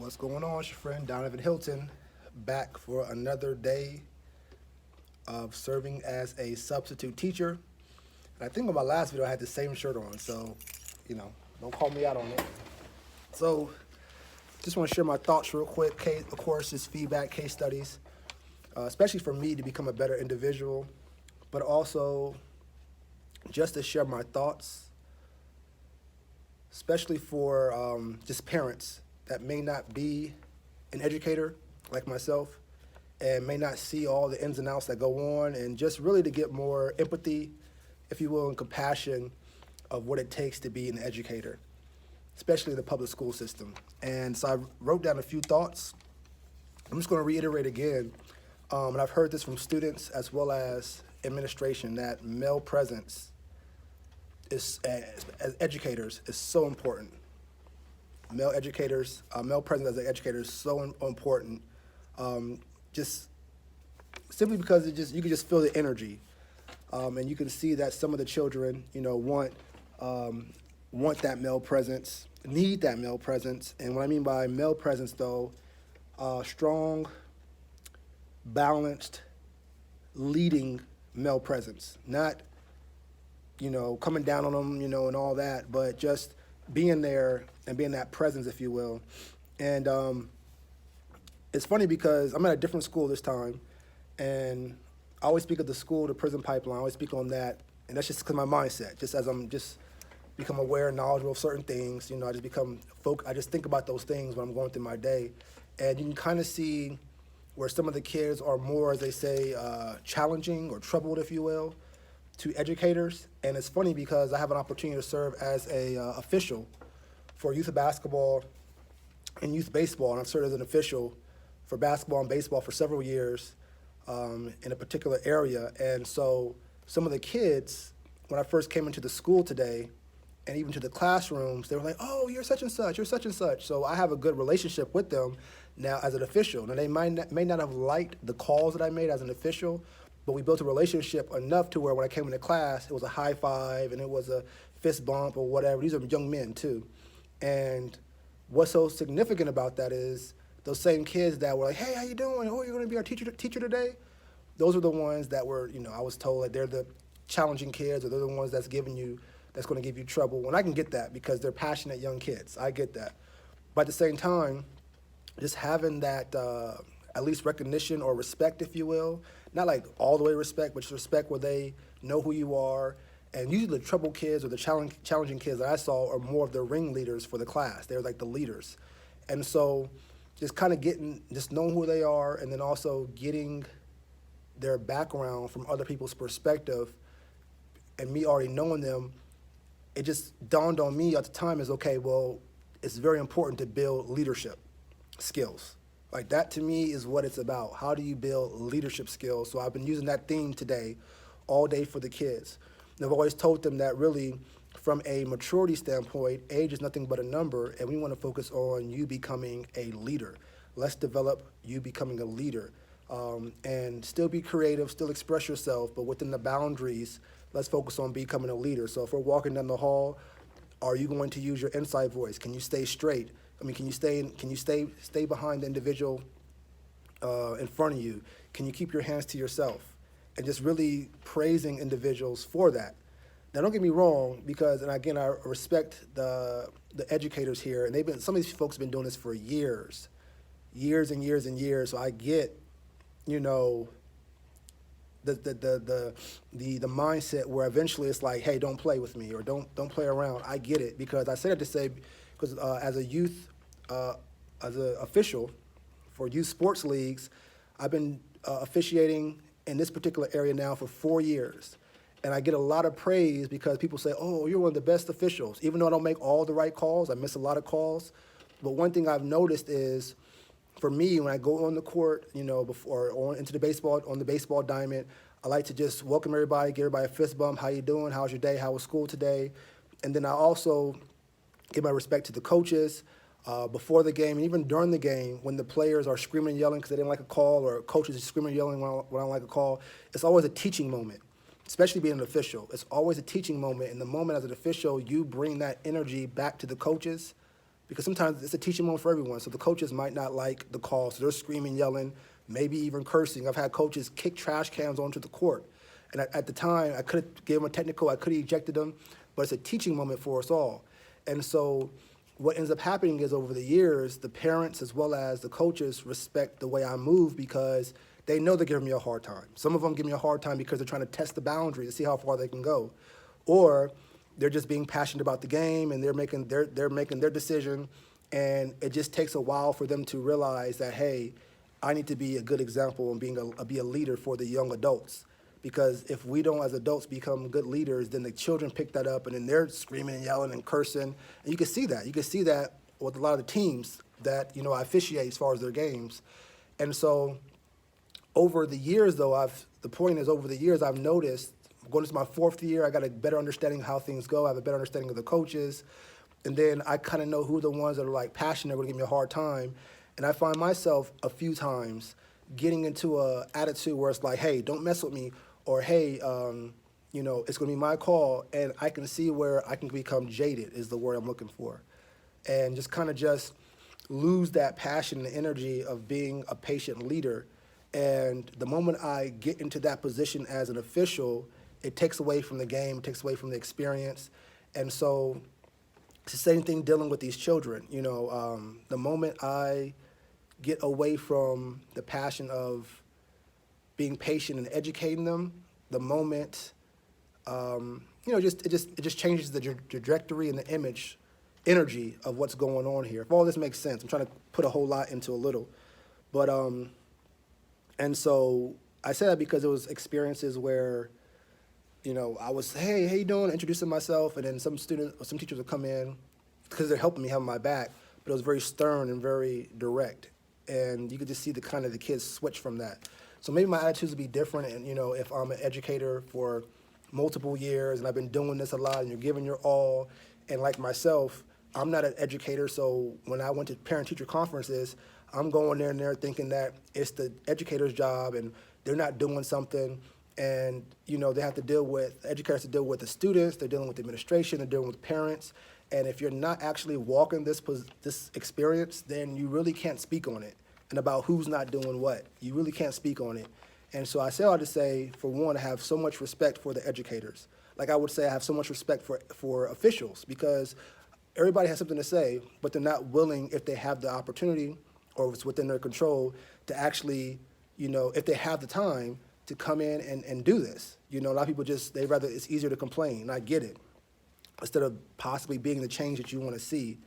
What's going on? It's your friend Danavan Hylton, back for another day of serving as a substitute teacher. And I think on my last video I had the same shirt on, so don't call me out on it. So, just want to share my thoughts real quick. Of course, this feedback, case studies, especially for me to become a better individual, but also just to share my thoughts, especially for just parents that may not be an educator like myself and may not see all the ins and outs that go on, and just really to get more empathy, if you will, and compassion of what it takes to be an educator, especially in the public school system. And so I wrote down a few thoughts. I'm just going to reiterate again, and I've heard this from students as well as administration, that male presence is, as educators, is so important. Male presence as an educator is so important. Just simply because you can just feel the energy, and you can see that some of the children, want that male presence, need that male presence. And what I mean by male presence, though, strong, balanced, leading male presence, not coming down on them, and all that, but just being there and being that presence, if you will. And it's funny because I'm at a different school this time, and I always speak of the school to prison pipeline. I always speak on that, and that's just because my mindset. Just as I'm just become aware and knowledgeable of certain things, I just think about those things when I'm going through my day, and you can kind of see where some of the kids are more, as they say, challenging or troubled, if you will, to educators. And it's funny because I have an opportunity to serve as a official for youth basketball and youth baseball, and I've served as an official for basketball and baseball for several years in a particular area. And so some of the kids, when I first came into the school today, and even to the classrooms, they were like, "Oh, you're such and such, you're such and such." So I have a good relationship with them now as an official. Now, they may not have liked the calls that I made as an official, but we built a relationship enough to where when I came into class, it was a high five and it was a fist bump or whatever. These are young men too. And what's so significant about that is those same kids that were like, "Hey, how you doing? Oh, you're going to be our teacher today?" Those are the ones that were, I was told that they're the challenging kids, or they're the ones that's going to give you trouble. And I can get that because they're passionate young kids. I get that. But at the same time, just having that at least recognition or respect, if you will, not like all the way respect, but just respect where they know who you are. And usually the trouble kids or the challenging kids that I saw are more of the ringleaders for the class. They're like the leaders. And so just kind of just knowing who they are, and then also getting their background from other people's perspective, and me already knowing them, it just dawned on me at the time is, okay, well, it's very important to build leadership skills. Like, that to me is what it's about. How do you build leadership skills? So I've been using that theme today, all day, for the kids. And I've always told them that really, from a maturity standpoint, age is nothing but a number, and we want to focus on you becoming a leader. Let's develop you becoming a leader, and still be creative, still express yourself, but within the boundaries, let's focus on becoming a leader. So if we're walking down the hall, are you going to use your inside voice? Can you stay straight? Can you stay behind the individual in front of you? Can you keep your hands to yourself? And just really praising individuals for that. Now, don't get me wrong, because, and again, I respect the educators here, and some of these folks have been doing this for years and years and years. So I get, the mindset where eventually it's like, "Hey, don't play with me," or don't play around. I get it, because I say that to say, because as a youth, as an official for youth sports leagues, I've been officiating in this particular area now for 4 years. And I get a lot of praise because people say, "Oh, you're one of the best officials." Even though I don't make all the right calls, I miss a lot of calls. But one thing I've noticed is, for me, when I go on the court, before or into the baseball diamond, I like to just welcome everybody, give everybody a fist bump. "How you doing? How's your day? How was school today?" And then I also give my respect to the coaches before the game, and even during the game, when the players are screaming and yelling because they didn't like a call, or coaches are screaming and yelling when I don't like a call. It's always a teaching moment, especially being an official. It's always a teaching moment. In the moment as an official, you bring that energy back to the coaches, because sometimes it's a teaching moment for everyone. So the coaches might not like the call, so they're screaming, yelling, maybe even cursing. I've had coaches kick trash cans onto the court. And at the time, I could have given them a technical, I could have ejected them, but it's a teaching moment for us all. And so what ends up happening is over the years, the parents as well as the coaches respect the way I move because they know they're giving me a hard time. Some of them give me a hard time because they're trying to test the boundary to see how far they can go. Or they're just being passionate about the game and they're making their decision, and it just takes a while for them to realize that, hey, I need to be a good example and be a leader for the young adults. Because if we don't, as adults, become good leaders, then the children pick that up, and then they're screaming and yelling and cursing. And you can see that. You can see that with a lot of the teams that I officiate as far as their games. And so over the years, though, over the years, I've noticed, going into my fourth year, I got a better understanding of how things go. I have a better understanding of the coaches. And then I kind of know who the ones that are like passionate are going to give me a hard time. And I find myself a few times getting into a attitude where it's like, hey, don't mess with me, or hey, it's going to be my call. And I can see where I can become jaded is the word I'm looking for. And just kind of just lose that passion and energy of being a patient leader. And the moment I get into that position as an official, it takes away from the game, it takes away from the experience. And so it's the same thing dealing with these children. The moment I get away from the passion of being patient and educating them, the moment, it just changes the trajectory and the energy of what's going on here. If all this makes sense, I'm trying to put a whole lot into a little. But, and so I say that because it was experiences where, I was, hey, how you doing? Introducing myself, and then some teachers would come in because they're helping me have my back, but it was very stern and very direct. And you could just see the kids switch from that. So maybe my attitudes would be different, and if I'm an educator for multiple years and I've been doing this a lot and you're giving your all, and like myself, I'm not an educator, so when I went to parent-teacher conferences, I'm going there and they're thinking that it's the educator's job and they're not doing something, and they have to deal with, educators have to deal with the students, they're dealing with the administration, they're dealing with parents, and if you're not actually walking this experience, then you really can't speak on it. And about who's not doing what. You really can't speak on it. And so I say all to say, for one, I have so much respect for the educators. Like I would say I have so much respect for officials, because everybody has something to say, but they're not willing, if they have the opportunity or if it's within their control, to actually, if they have the time, to come in and do this. A lot of people it's easier to complain, and I get it, instead of possibly being the change that you want to see.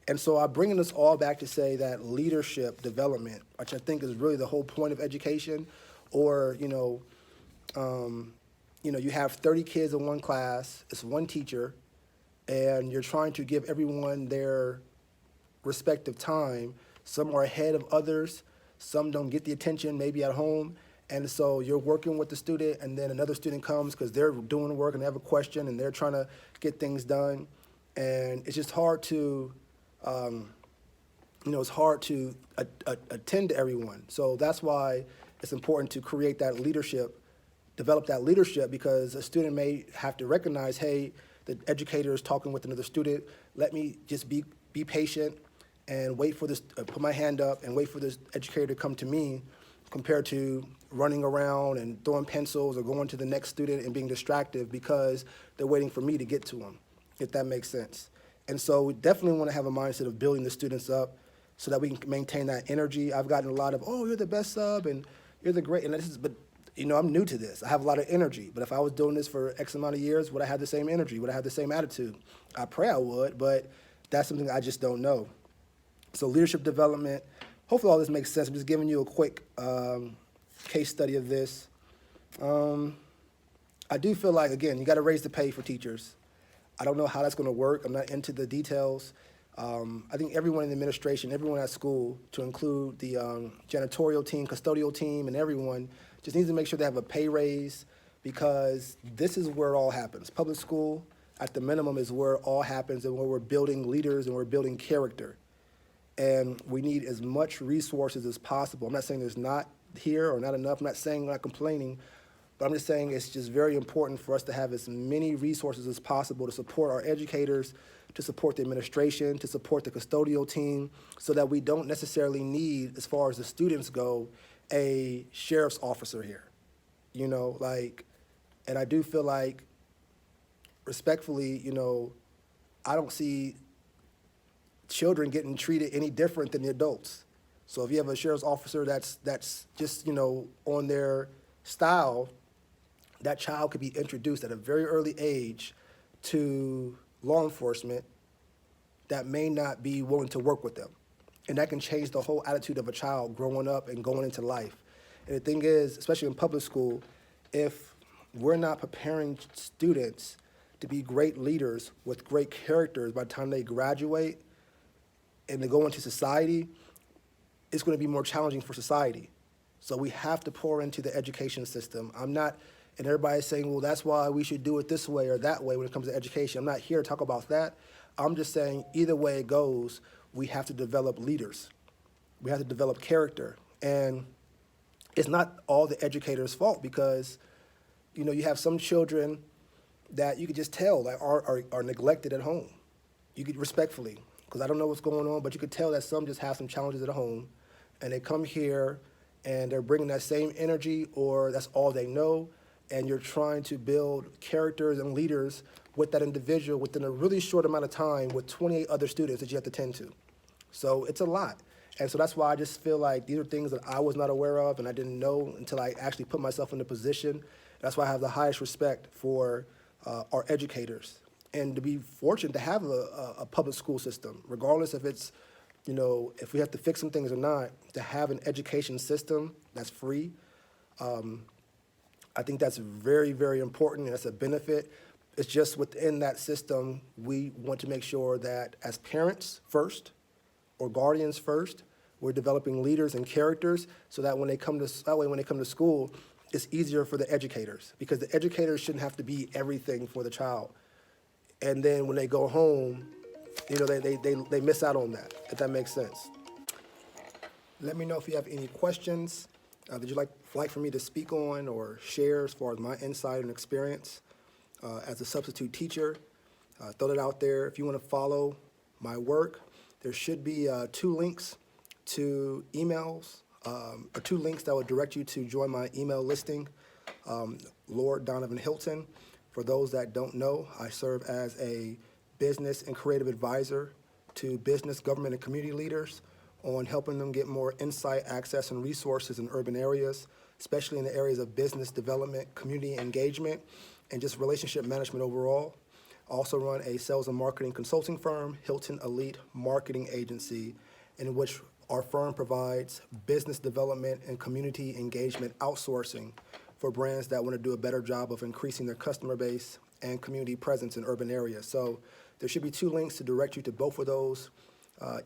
And so I'm bringing this all back to say that leadership development, which I think is really the whole point of education, or, you have 30 kids in one class, it's one teacher, and you're trying to give everyone their respective time. Some are ahead of others, some don't get the attention maybe at home, and so you're working with the student, and then another student comes because they're doing the work and they have a question and they're trying to get things done, and it's just hard to attend to everyone. So that's why it's important to create that leadership, develop that leadership, because a student may have to recognize, hey, the educator is talking with another student. Let me just be patient and wait for this, put my hand up and wait for this educator to come to me, compared to running around and throwing pencils or going to the next student and being distracted because they're waiting for me to get to them, if that makes sense. And so we definitely want to have a mindset of building the students up so that we can maintain that energy. I've gotten a lot of, oh, you're the best sub and you're the great, but I'm new to this. I have a lot of energy, but if I was doing this for X amount of years, would I have the same energy? Would I have the same attitude? I pray I would, but that's something I just don't know. So leadership development, hopefully all this makes sense. I'm just giving you a quick case study of this. I do feel like, again, you got to raise the pay for teachers. I don't know how that's going to work. I'm not into the details. I think everyone in the administration, everyone at school, to include the janitorial team, custodial team, and everyone, just needs to make sure they have a pay raise, because this is where it all happens. Public school, at the minimum, is where it all happens and where we're building leaders and we're building character. And we need as much resources as possible. I'm not saying there's not here or not enough. I'm not saying, I'm not complaining, but I'm just saying it's just very important for us to have as many resources as possible to support our educators, to support the administration, to support the custodial team, so that we don't necessarily need, as far as the students go, a sheriff's officer here. You know, like, and I do feel like, respectfully, you know, I don't see children getting treated any different than the adults. So if you have a sheriff's officer that's just, you know, on their style, that child could be introduced at a very early age to law enforcement that may not be willing to work with them. And that can change the whole attitude of a child growing up and going into life. And the thing is, especially in public school, if we're not preparing students to be great leaders with great characters by the time they graduate and they go into society, it's going to be more challenging for society. So we have to pour into the education system. I'm not, and everybody's saying, well, that's why we should do it this way or that way when it comes to education. I'm not here to talk about that. I'm just saying either way it goes, we have to develop leaders. We have to develop character. And it's not all the educators' fault, because, you know, you have some children that you could just tell like are neglected at home. You could, respectfully, because I don't know what's going on, but you could tell that some just have some challenges at home, and they come here and they're bringing that same energy, or that's all they know, and you're trying to build characters and leaders with that individual within a really short amount of time with 28 other students that you have to tend to. So it's a lot. And so that's why I just feel like these are things that I was not aware of and I didn't know until I actually put myself in the position. That's why I have the highest respect for our educators, and to be fortunate to have a public school system, regardless if it's, you know, if we have to fix some things or not, to have an education system that's free. I think that's very, very important, and that's a benefit. It's just within that system, we want to make sure that as parents first, or guardians first, we're developing leaders and characters, so that when they come to, that way when they come to school, it's easier for the educators, because the educators shouldn't have to be everything for the child. And then when they go home, you know, they miss out on that, if that makes sense. Let me know if you have any questions that you'd like for me to speak on or share as far as my insight and experience as a substitute teacher. Throw it out there. If you want to follow my work, there should be 2 links to emails, or 2 links that will direct you to join my email listing. Lord Danavan Hylton. For those that don't know, I serve as a business and creative advisor to business, government, and community leaders on helping them get more insight, access, and resources in urban areas, especially in the areas of business development, community engagement, and just relationship management overall. I also run a sales and marketing consulting firm, Hylton Elite Marketing Agency, in which our firm provides business development and community engagement outsourcing for brands that want to do a better job of increasing their customer base and community presence in urban areas. So there should be 2 links to direct you to both of those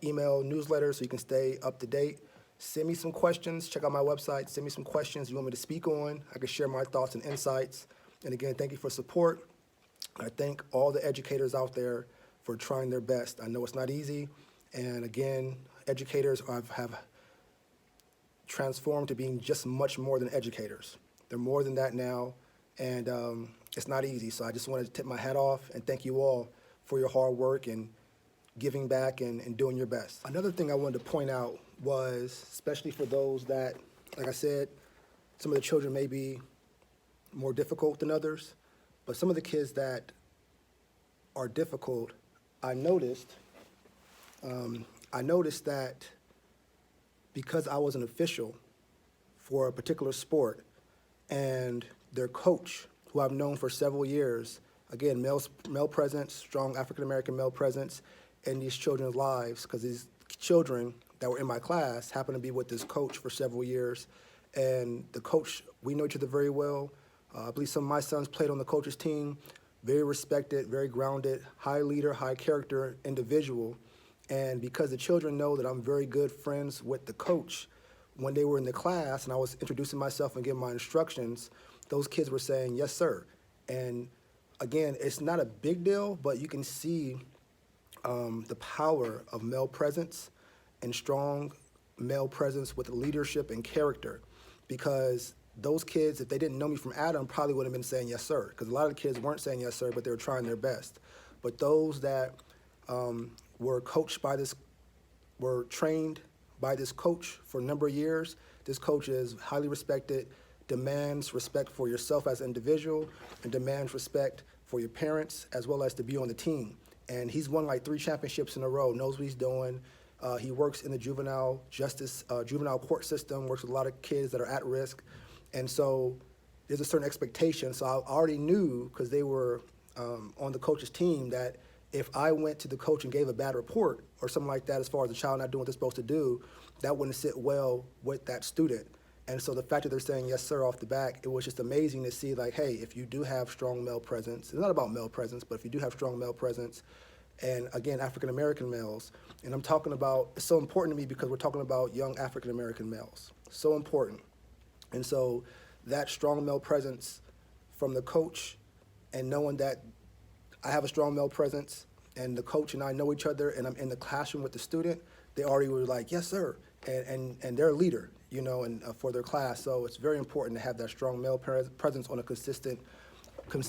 email newsletters so you can stay up to date. Send me some questions. Check out my website. Send me some questions you want me to speak on. I can share my thoughts and insights. And again, thank you for support. I thank all the educators out there for trying their best. I know it's not easy. And again, educators have transformed to being just much more than educators. They're more than that now, and it's not easy. So I just wanted to tip my hat off and thank you all for your hard work and giving back and doing your best. Another thing I wanted to point out was, especially for those that, like I said, some of the children may be more difficult than others, but some of the kids that are difficult, I noticed that because I was an official for a particular sport, and their coach, who I've known for several years, again, male presence, strong African-American male presence in these children's lives, because these children that were in my class happened to be with this coach for several years. And the coach, we know each other very well. I believe some of my sons played on the coach's team. Very respected, very grounded, high leader, high character individual. And because the children know that I'm very good friends with the coach, when they were in the class and I was introducing myself and giving my instructions, those kids were saying, yes, sir. And again, it's not a big deal, but you can see the power of male presence and strong male presence with leadership and character. Because those kids, if they didn't know me from Adam, probably would have been saying yes, sir. Because a lot of the kids weren't saying yes, sir, but they were trying their best. But those that were coached by this, were trained by this coach for a number of years. This coach is highly respected, demands respect for yourself as an individual, and demands respect for your parents as well as to be on the team. And he's won like 3 championships in a row, knows what he's doing. He works in the juvenile court system, works with a lot of kids that are at risk. And so there's a certain expectation. So I already knew, because they were on the coach's team, that if I went to the coach and gave a bad report or something like that as far as the child not doing what they're supposed to do, that wouldn't sit well with that student. And so the fact that they're saying yes, sir, off the back, it was just amazing to see, like, hey, if you do have strong male presence, it's not about male presence, but if you do have strong male presence, and again, African-American males, and I'm talking about, it's so important to me because we're talking about young African-American males, so important. And so that strong male presence from the coach, and knowing that I have a strong male presence, and the coach and I know each other, and I'm in the classroom with the student, they already were like, yes, sir, and they're a leader, you know, and for their class. So it's very important to have that strong male presence on a consistent,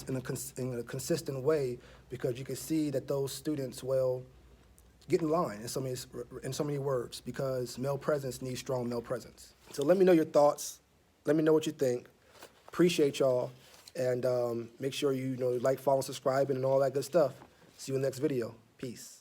in a consistent way, because you can see that those students will get in line in so many words, because male presence needs strong male presence. So let me know your thoughts. Let me know what you think. Appreciate y'all, and make sure you like, follow, subscribe, and all that good stuff. See you in the next video. Peace.